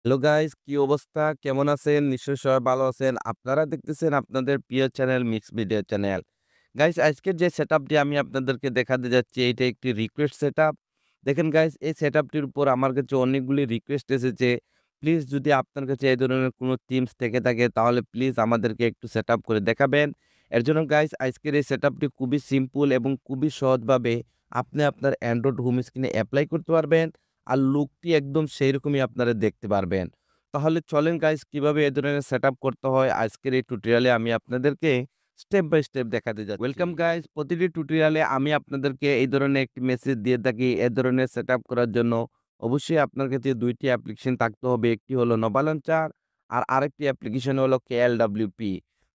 Hello guys, কি অবস্থা? কেমন আছেন? নিশ্চয়ই সবাই ভালো আছেন। আপনারা দেখতেছেন আপনাদের প্রিয় channel mix media channel. Guys, আজকের যে সেটআপটি আমি আপনাদেরকে দেখাতে যাচ্ছি, এইটা একটি রিকোয়েস্ট সেটআপ। দেখেন গাইস, এই সেটআপটির উপর আমার কাছে অনেকগুলি রিকোয়েস্ট এসেছে। প্লিজ যদি আপনার কাছে এই ধরনের কোনো থিমস থেকে থাকে তাহলে প্লিজ আমাদেরকে একটু সেটআপ করে দেখাবেন। এর জন্য গাইস আজকের এই সেটআপটি খুবই সিম্পল এবং খুবই সহজভাবে আপনি আপনার অ্যান্ড্রয়েড হোম স্ক্রিনে এপ্লাই করতে পারবেন। আর লুকটি একদম সেইরকমই আপনারা দেখতে পারবেন। তাহলে চলেন গাইস, কিভাবে এ ধরনের সেটআপ করতে হয় আজকের এই টিউটোরিয়ালে আমি আপনাদেরকে স্টেপ বাই স্টেপ দেখাতে যাচ্ছি। ওয়েলকাম গাইস, প্রতিটি টিউটোরিয়ালে আমি আপনাদেরকে এই ধরনের একটি মেসেজ দিয়ে থাকি। এ ধরনের সেটআপ করার জন্য অবশ্যই আপনার কাছে ২ টি অ্যাপ্লিকেশন থাকতে হবে। একটি হলো নোভা লঞ্চার আর আরেকটি অ্যাপ্লিকেশন হলো KLWP।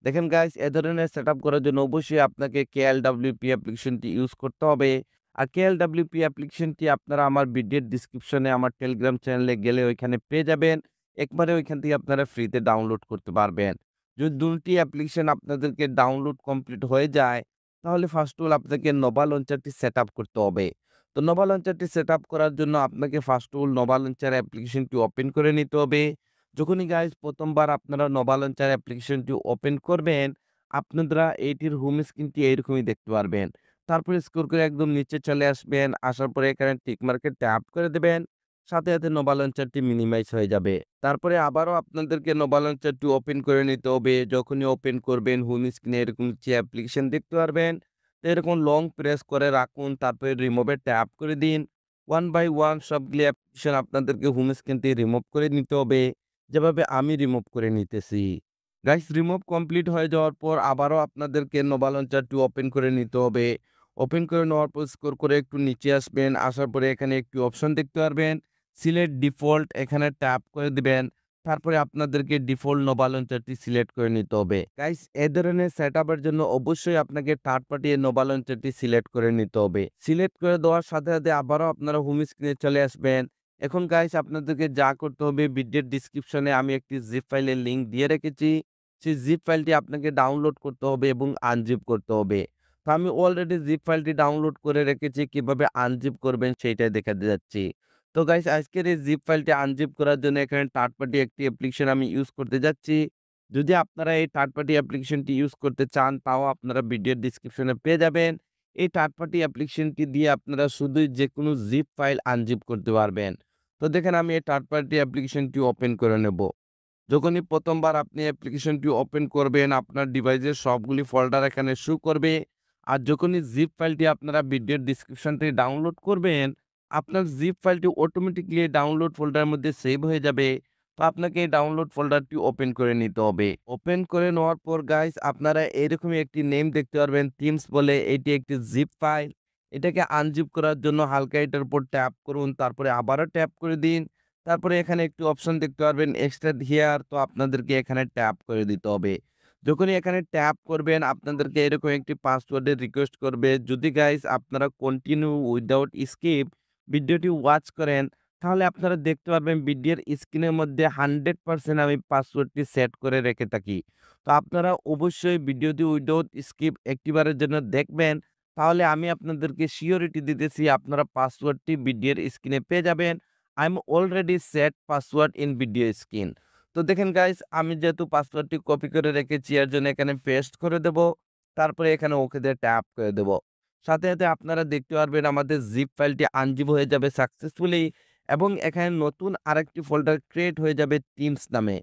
দেখেন গাইস, এ ধরনের সেটআপ করার জন্য অবশ্যই আপনাকে KLWP অ্যাপ্লিকেশনটি ইউজ করতে হবে। আর KLWP অ্যাপ্লিকেশনটি আপনারা আমার ভিডিওর ডেসক্রিপশনে আমার টেলিগ্রাম চ্যানেলে গেলে ওইখানে পেয়ে যাবেন। একবারে ওইখান থেকে আপনারা ফ্রিতে ডাউনলোড করতে পারবেন। যদি ২ টি অ্যাপ্লিকেশন আপনাদেরকে ডাউনলোড কমপ্লিট হয়ে যায়, তাহলে ফার্স্ট অফ অল আপনাকে নোভা লঞ্চারটি সেটআপ করতে হবে। তো নোভা লঞ্চারটি সেটআপ করার জন্য আপনাকে first of all Nova launcher অ্যাপ্লিকেশনটি ওপেন করে নিতে হবে। যখনই গাইস ১ম বার আপনারা নোভা লঞ্চার অ্যাপ্লিকেশনটি ওপেন করবেন, আপনারা এইটির হোম স্ক্রিনটি এইরকমই দেখতে পারবেন। তারপরে স্ক্রল করে একদম নিচে চলে আসবেন। আসার পরে এখানে টিক মার্কে ট্যাপ করে দেবেন। সাথে নোভা লঞ্চারটি মিনিমাইজ হয়ে যাবে। তারপরে আবারও আপনাদেরকে নোভা লঞ্চারটি ওপেন করে নিতে হবে। যখনই ওপেন করবেন হোম স্ক্রিনে এরকম যে অ্যাপ্লিকেশন দেখতে পারবেন। তো এরকম লং প্রেস করে রাখুন। তারপরে রিমুভ এ ট্যাপ করে দিন। ওয়ান বাই ওয়ান সবগুলি অ্যাপ্লিকেশন আপনাদেরকে হোম স্ক্রিন থেকে রিমুভ করে নিতে হবে। যেভাবে আমি রিমুভ করে নিতেছি। গাইস, রিমুভ কমপ্লিট হয়ে যাওয়ার পর আবারও আপনাদেরকে নোভা লঞ্চারটি ওপেন করে নিতে হবে। ওপেন করে নেওয়ার পর স্ক্রল করে একটু নিচে আসবেন। আসার পরে এখানে একটি অপশন দেখতে পারবেন। সিলেক্ট ডিফল্ট, এখানে ট্যাপ করে দিবেন। তারপরে আপনাদেরকে ডিফল্ট নোভা লঞ্চারটি সিলেক্ট করে নিতে হবে। গাইস, এ ধরনের সেটআপের জন্য অবশ্যই আপনাকে থার্ড পার্টি নোভা লঞ্চারটি সিলেক্ট করে নিতে হবে। সিলেক্ট করে দেওয়ার সাথে আবারও আপনারা হোম স্ক্রিনে চলে আসবেন। এখন গাইস, আপনাদেরকে যা করতে হবে ভিডিওর ডেসক্রিপশনে আমি একটি জিপ ফাইলের লিংক দিয়ে রেখেছি। সেই জিপ ফাইলটি আপনাকে ডাউনলোড করতে হবে এবং আনজিপ করতে হবে। তো আমি অলরেডি জিপ ফাইলটি ডাউনলোড করে রেখেছি। কিভাবে আনজিপ করবেন সেইটাই দেখাতে যাচ্ছি। তো গাইস, আজকের এই জিপ ফাইলটি আনজিপ করার জন্য এখানে থার্ড পার্টি একটি অ্যাপ্লিকেশন আমি ইউজ করতে যাচ্ছি। যদি আপনারা এই থার্ড পার্টি অ্যাপ্লিকেশনটি ইউজ করতে চান, তাও আপনারা ভিডিওর ডেসক্রিপশনে পেয়ে যাবেন। এই থার্ড পার্টি অ্যাপ্লিকেশনটি দিয়ে আপনারা শুধুই যেকোনো জিপ ফাইল আনজিপ করতে পারবেন। তো দেখেন, আমি এই থার্ড পার্টি অ্যাপ্লিকেশনটি ওপেন করে নেব। যখনই ১ম বার আপনি অ্যাপ্লিকেশনটি ওপেন করবেন, আপনার ডিভাইসের সবগুলি ফোল্ডার এখানে শো করবে। আর যখনই জিপ ফাইলটি আপনারা ভিডিওর ডেসক্রিপশন থেকে ডাউনলোড করবেন, আপনার জিপ ফাইলটি অটোমেটিক্যালি ডাউনলোড ফোল্ডারের মধ্যে সেভ হয়ে যাবে। তো আপনাকে এই ডাউনলোড ফোল্ডারটি ওপেন করে নিতে হবে। ওপেন করে নেওয়ার পর গাইস, আপনারা এরকমই একটি নেম দেখতে পারবেন, থিমস বলে। এটি একটি জিপ ফাইল। এটাকে আনজিপ করার জন্য হালকা এটার উপর ট্যাপ করুন। তারপরে আবারও ট্যাপ করে দিন। তারপরে এখানে একটি অপশন দেখতে পারবেন এক্সট্রাক্ট হিয়ার, তো আপনাদেরকে এখানে ট্যাপ করে দিতে হবে। যখনই এখানে ট্যাপ করবেন, আপনাদেরকে এরকম একটি পাসওয়ার্ডের রিকোয়েস্ট করবে। যদি গাইস আপনারা কন্টিনিউ উইথআউট স্কিপ ভিডিওটি ওয়াচ করেন, তাহলে আপনারা দেখতে পারবেন ভিডিওর স্ক্রিনের মধ্যে 100% আমি পাসওয়ার্ডটি সেট করে রেখে থাকি। তো আপনারা অবশ্যই ভিডিওটি উইথআউট স্কিপ একটিবারের জন্য দেখবেন। তাহলে আমি আপনাদেরকে সিওরিটি দিতেছি আপনারা পাসওয়ার্ডটি ভিডিওর স্ক্রিনে পেয়ে যাবেন। I am already set password in video screen. তো দেখেন গাইস, আমি যেহেতু পাসওয়ার্ডটি কপি করে রেখেছি এর জন্য এখানে পেস্ট করে দেব। তারপরে এখানে ওকে দিয়ে ট্যাপ করে দেব। সাথে আপনারা দেখতে পারবেন আমাদের জিপ ফাইলটি আনজিপ হয়ে যাবে সাকসেসফুলি এবং এখানে নতুন আরেকটি ফোল্ডার ক্রিয়েট হয়ে যাবে টিমস নামে।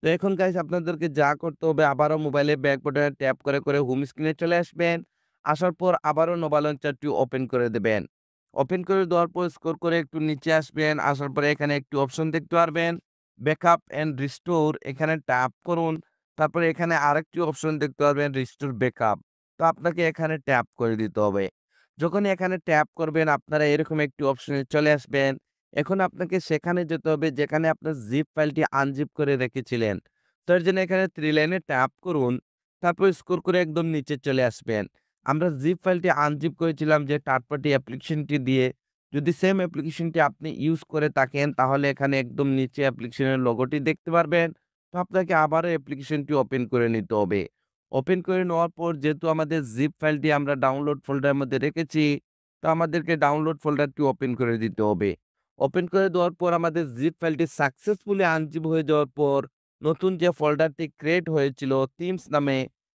তো এখন গাইস, আপনাদেরকে যা করতে হবে আবারও মোবাইলে ব্যাক বাটনে ট্যাপ করে হোম স্ক্রিনে চলে আসবেন। আসার পর আবারও নোভা লঞ্চারটি ওপেন করে দেবেন। ওপেন করে দেওয়ার পর স্ক্রল করে একটু নিচে আসবেন। আসার পরে এখানে একটি অপশন দেখতে পারবেন, ব্যাকআপ অ্যান্ড রিস্টোর, এখানে ট্যাপ করুন। তারপরে এখানে আরেকটি অপশন দেখতে পারবেন রিস্টোর ব্যাকআপ। তো আপনাকে এখানে ট্যাপ করে দিতে হবে। যখনই এখানে ট্যাপ করবেন, আপনারা এরকম একটি অপশনে চলে আসবেন। এখন আপনাকে সেখানে যেতে হবে যেখানে আপনার জিপ ফাইলটি আনজিপ করে রেখেছিলেন। তো এর জন্য এখানে 3 লাইনে ট্যাপ করুন। তারপর স্ক্রল করে একদম নিচে চলে আসবেন। আমরা জিপ ফাইলটি আনজিপ করেছিলাম যে থার্ড পার্টি অ্যাপ্লিকেশনটি দিয়ে। যদি সেম অ্যাপ্লিকেশনটি আপনি ইউজ করে থাকেন, তাহলে এখানে একদম নিচে অ্যাপ্লিকেশনের লোগোটি দেখতে পারবেন। তো আপনাকে আবারও অ্যাপ্লিকেশনটি ওপেন করে নিতে হবে। ওপেন করে নেওয়ার পর যেহেতু আমাদের জিপ ফাইলটি আমরা ডাউনলোড ফোল্ডারের মধ্যে রেখেছি, তো আমাদেরকে ডাউনলোড ফোল্ডারটি ওপেন করে দিতে হবে। ওপেন করে দেওয়ার পর আমাদের জিপ ফাইলটি সাকসেসফুলি আনজিপ হয়ে যাওয়ার পর নতুন যে ফোল্ডারটি ক্রিয়েট হয়েছিল থিমস নামে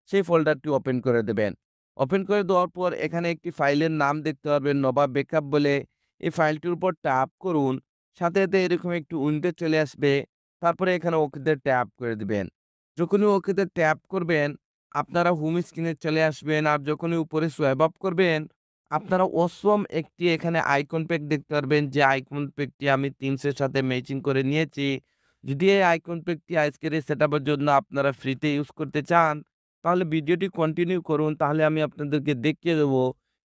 সেই ফোল্ডারটি ওপেন করে দেবেন। ওপেন করে দেওয়ার পর এখানে একটি ফাইলের নাম দেখতে পারবেন নবাব ব্যাকআপ বলে। এই ফাইলটির উপর ট্যাপ করুন। সাথে সাথে এরকম একটু উইন্ডো চলে আসবে। তারপরে এখানে ওকেতে ট্যাপ করে দিবেন। যখনই ওকেতে ট্যাপ করবেন আপনারা হোম স্ক্রিনে চলে আসবেন। আর যখনই উপরে সোয়াইপ আপ করবেন আপনারা অসম একটি এখানে আইকন প্যাক দেখতে পারবেন, যে আইকন প্যাকটি আমি Teams এর সাথে ম্যাচিং করে নিয়েছি। যদি এই আইকন প্যাকটি আজকের এই সেটআপের জন্য আপনারা ফ্রিতে ইউজ করতে চান, তাহলে ভিডিওটি কন্টিনিউ করুন। তাহলে আমি আপনাদেরকে দেখিয়ে দেবো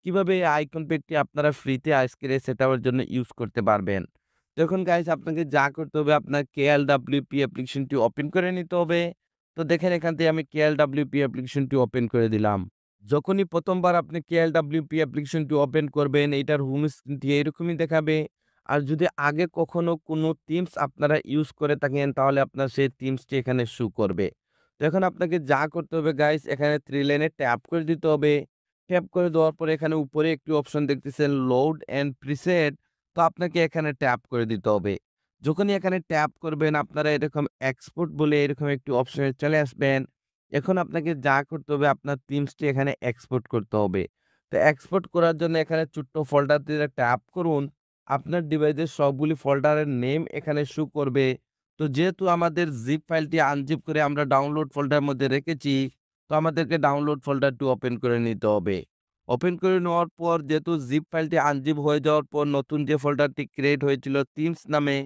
কিভাবে এই আইকন প্যাকটি আপনারা ফ্রিতে আজকের এই সেটআপের জন্য ইউজ করতে পারবেন। দেখুন গাইস, আপনাকে যা করতে হবে আপনার KLWP অ্যাপ্লিকেশনটি ওপেন করে নিতে হবে। তো দেখেন এখান থেকে আমি KLWP অ্যাপ্লিকেশনটি ওপেন করে দিলাম। যখনই ১ম বার আপনি KLWP অ্যাপ্লিকেশনটি ওপেন করবেন, এইটার হোম স্ক্রিনটি এরকমই দেখাবে। আর যদি আগে কখনো কোনো থিমস আপনারা ইউজ করে থাকেন, তাহলে আপনার সেই থিমসটি এখানে শো করবে। তো এখন আপনাকে যা করতে হবে গাইস, এখানে 3 লাইনে ট্যাপ করে দিতে হবে। ট্যাপ করে দেওয়ার পরে এখানে উপরে একটি অপশন দেখতেছেন লোড অ্যান্ড প্রিসেট, তো আপনাকে এখানে ট্যাপ করে দিতে হবে। যখনই এখানে ট্যাপ করবেন আপনারা এরকম এক্সপোর্ট বলে এরকম একটি অপশনে চলে আসবেন। এখন আপনাকে যা করতে হবে আপনার থিমসটি এখানে এক্সপোর্ট করতে হবে। তো এক্সপোর্ট করার জন্য এখানে ছোট্ট ফোল্ডারটিতে ট্যাপ করুন। আপনার ডিভাইসের সবগুলি ফোল্ডারের নেম এখানে শো করবে। তো যেহেতু আমাদের জিপ ফাইলটি আনজিপ করে আমরা ডাউনলোড ফোল্ডারের মধ্যে রেখেছি, তো আমাদেরকে ডাউনলোড ফোল্ডারটি ওপেন করে নিতে হবে। ওপেন করে নেওয়ার পর যেহেতু জিপ ফাইলটি আনজিপ হয়ে যাওয়ার পর নতুন যে ফোল্ডারটি ক্রিয়েট হয়েছিল থিমস নামে,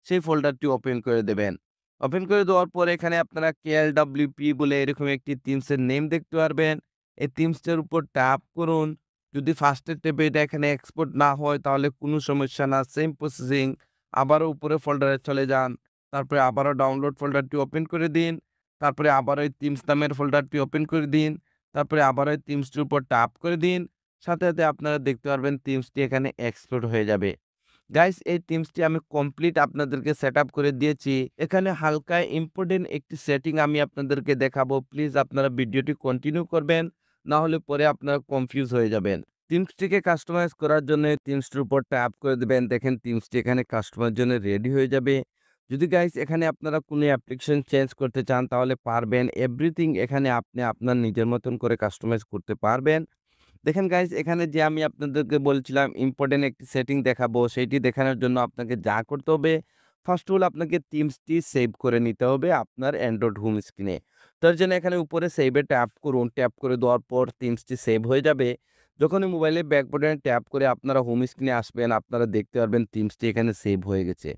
সেই ফোল্ডারটি ওপেন করে দেবেন। ওপেন করে দেওয়ার পর এখানে আপনারা KLWP বলে এরকম একটি থিমসের নেম দেখতে পারবেন। এই থিমসটার উপর ট্যাপ করুন। যদি ফার্স্টের ট্যাপে এটা এখানে এক্সপোর্ট না হয় তাহলে কোনো সমস্যা না, সেম প্রসেসিং। আবারও উপরে ফোল্ডারে চলে যান। তারপরে আবারও ডাউনলোড ফোল্ডারটি ওপেন করে দিন। তারপরে আবারও এই থিমস নামের ফোল্ডারটি ওপেন করে দিন। তারপরে আবারও এই থিমসটির উপর ট্যাপ করে দিন। সাথে সাথে আপনারা দেখতে পারবেন থিমসটি এখানে এক্সপোর্ট হয়ে যাবে। গাইস, এই থিমসটি আমি কমপ্লিট আপনাদেরকে সেটআপ করে দিয়েছি। এখানে হালকা ইম্পোর্টেন্ট একটি সেটিং আমি আপনাদেরকে দেখাবো। প্লিজ আপনারা ভিডিওটি কন্টিনিউ করবেন, না হলে পরে আপনারা কনফিউজ হয়ে যাবেন। থিমসটিকে কাস্টমাইজ করার জন্য থিমসটির উপর ট্যাপ করে দিবেন। দেখেন থিমসটি এখানে কাস্টমাইজের জন্য রেডি হয়ে যাবে। যদি গাইস এখানে আপনারা কোনো অ্যাপ্লিকেশন চেঞ্জ করতে চান তাহলে পারবেন। এভরিথিং এখানে আপনি আপনার নিজের মতন করে কাস্টমাইজ করতে পারবেন। দেখেন গাইস, এখানে যে আমি আপনাদেরকে বলছিলাম ইম্পোর্টেন্ট একটি সেটিং দেখাবো, সেইটি দেখানোর জন্য আপনাকে যা করতে হবে, ফার্স্ট অফ অল আপনাকে থিমসটি সেভ করে নিতে হবে আপনার অ্যান্ড্রয়েড হোম স্ক্রিনে। তার জন্য এখানে উপরে সেভে ট্যাপ করুন। ট্যাপ করে দেওয়ার পর থিমসটি সেভ হয়ে যাবে। যখনই মোবাইলের ব্যাক বাটনে ট্যাপ করে আপনারা হোম স্ক্রিনে আসবেন, আপনারা দেখতে পারবেন থিমসটি এখানে সেভ হয়ে গেছে।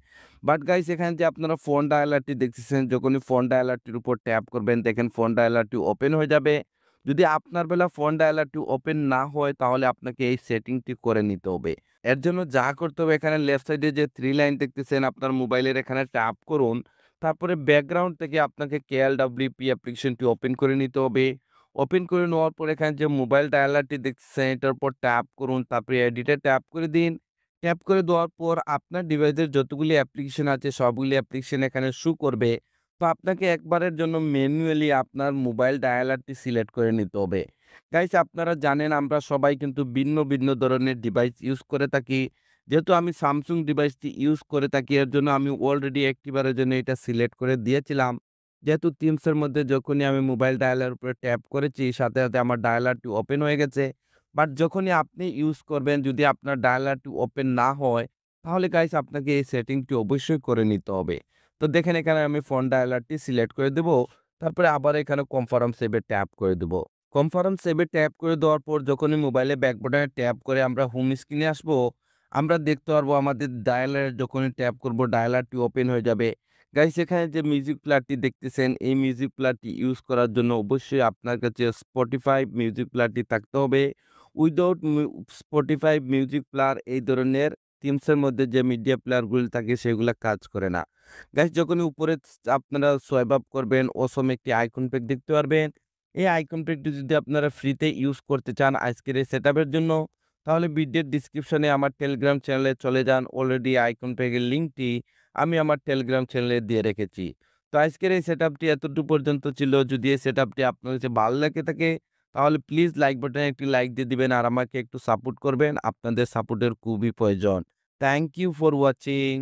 বাট গাইস, এখানে যে আপনারা ফোন ডায়ালারটি দেখতেছেন, যখনই ফোন ডায়ালারটির উপর ট্যাপ করবেন দেখেন ফোন ডায়ালারটি ওপেন হয়ে যাবে। যদি আপনার বেলা ফোন ডায়ালারটি ওপেন না হয় তাহলে আপনাকে এই সেটিংটি করে নিতে হবে। এর জন্য যা করতে হবে এখানে লেফট সাইডে যে 3 লাইন দেখতেছেন আপনার মোবাইলের এখানে ট্যাপ করুন। তারপরে ব্যাকগ্রাউন্ড থেকে আপনাকে KLWP অ্যাপ্লিকেশনটি ওপেন করে নিতে হবে। ওপেন করে নেওয়ার পর এখানে যে মোবাইল ডায়ালারটি দেখতেছেন এটার উপর ট্যাপ করুন। তারপরে এডিটে ট্যাপ করে দিন। ট্যাপ করে দেওয়ার পর আপনার ডিভাইসের যতগুলি অ্যাপ্লিকেশন আছে সবগুলি অ্যাপ্লিকেশন এখানে শো করবে। তো আপনাকে একবারের জন্য ম্যানুয়ালি আপনার মোবাইল ডায়ালারটি সিলেক্ট করে নিতে হবে। গাইস, আপনারা জানেন আমরা সবাই কিন্তু ভিন্ন ভিন্ন ধরনের ডিভাইস ইউজ করে থাকি। যেহেতু আমি স্যামসাং ডিভাইসটি ইউজ করে থাকি এর জন্য আমি অলরেডি একটিবারের জন্য এটা সিলেক্ট করে দিয়েছিলাম। যেহেতু থিমসের মধ্যে যখনই আমি মোবাইল ডায়ালার উপরে ট্যাপ করেছি সাথে সাথে আমার ডায়ালারটি ওপেন হয়ে গেছে। বাট যখনই আপনি ইউজ করবেন যদি আপনার ডায়ালারটি ওপেন না হয় তাহলে গাইস আপনাকে এই সেটিংটি অবশ্যই করে নিতে হবে। তো দেখেন এখানে আমি ফোন ডায়ালারটি সিলেক্ট করে দেব। তারপরে আবার এখানে কনফার্ম সেভে ট্যাপ করে দেব। কনফার্ম সেভে ট্যাপ করে দেওয়ার পর যখনই মোবাইলে ব্যাক বাটনে ট্যাপ করে আমরা হোম স্ক্রিনে আসবো, আমরা দেখতে পারবো আমাদের ডায়ালার যখনই ট্যাপ করব ডায়ালারটি ওপেন হয়ে যাবে। গাইস, এখানে যে মিউজিক প্লেয়ারটি দেখতেছেন এই মিউজিক প্লেয়ারটি ইউজ করার জন্য অবশ্যই আপনার কাছে Spotify মিউজিক প্লেয়ারটি থাকতে হবে। উইদাউট Spotify মিউজিক প্লেয়ার এই ধরনের থিমসের মধ্যে যে মিডিয়া প্লেয়ারগুলি থাকে সেগুলা কাজ করে না। গাইস, যখনই উপরে আপনারা সোয়াইপ আপ করবেন অসম একটি আইকন প্যাক দেখতে পারবেন। এই আইকন প্যাকটি যদি আপনারা ফ্রিতে ইউজ করতে চান আজকের এই সেটআপের জন্য, তাহলে ভিডিওর ডিসক্রিপশনে আমার টেলিগ্রাম চ্যানেলে চলে যান। অলরেডি আইকন প্যাকের লিঙ্কটি আমি আমার টেলিগ্রাম চ্যানেলে দিয়ে রেখেছি। তো আজকের এই সেটআপটি এতটুকু পর্যন্ত ছিল। যদি এই সেটআপটি আপনার কাছে ভালো লেগে থাকে তাহলে প্লিজ লাইক বাটনে একটি লাইক দিয়ে দিবেন আর আমাকে একটু সাপোর্ট করবেন। আপনাদের সাপোর্টের খুবই প্রয়োজন। Thank you for watching.